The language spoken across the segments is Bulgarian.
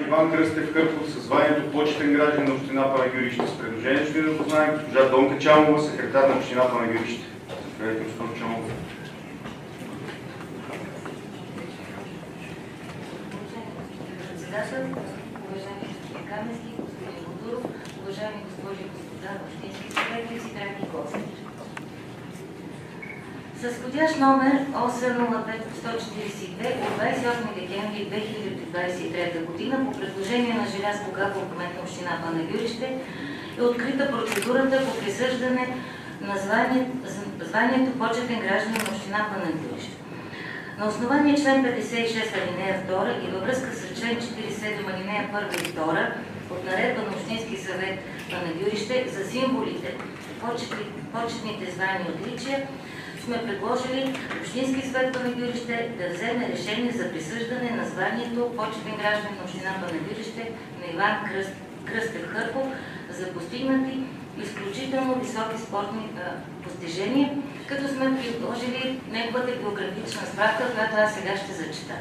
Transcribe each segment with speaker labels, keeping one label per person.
Speaker 1: Иван Кръстев Кърпов със званието почетен гражданин на община Панагюрище. С предложението ще ви запознаем госпожа Донка Чамова, секретар на община Панагюрище. Заповядайте, госпожо Чамова.
Speaker 2: Председател, уважаеми господин Каменски, господин Бодуров, уважаеми госпожи и господа общински съветници, драги гости. С входящ номер 805-142 от 28 декември 2023 година по предложение на Желязко Габов, кмет на община Панагюрище, е открита процедурата по присъждане на званието почетен гражданин на община Панагюрище. На основание член 56 алинея 2 и във връзка с член 47 алинея 1 и 2 от наредба на Общински съвет Панагюрище за символите, почетните звания и отличия, сме предложили Общински съвет Панагюрище да вземе решение за присъждане на званието почетен гражданин на община Панагюрище на Иван Кръстев Кърпов за постигнати изключително високи спортни постижения, като сме предложили неговата биографична справка, която аз сега ще зачита.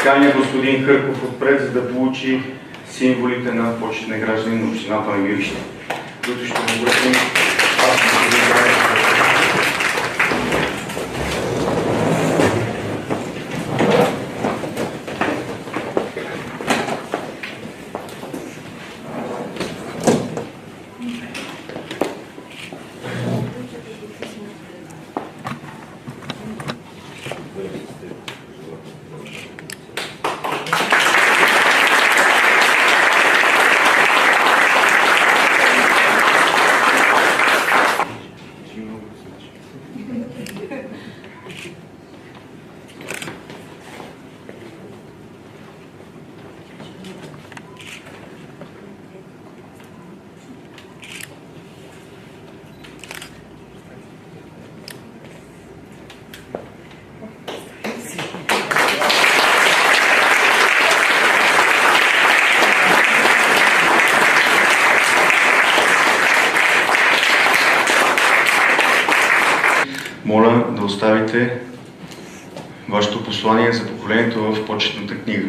Speaker 1: Каня господин Кърпов отпред, за да получи символите на почетен гражданин на община Панагюрище, които ще му обратим. Моля да оставите вашето послание за поколението в почетната книга.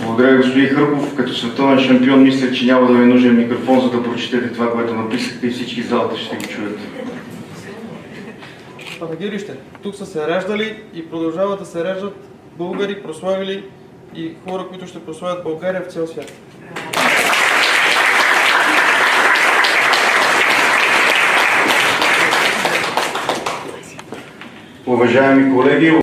Speaker 1: Благодаря, господин Кърпов. Като световен шампион мисля, че няма да ви е нужен микрофон, за да прочетете това, което написахте и всички в залата ще го чуят.
Speaker 3: Панагюрище. Тук са се раждали и продължават да се раждат българи, прославили и хора, които ще прославят България в цял свят.
Speaker 1: Уважаеми колеги,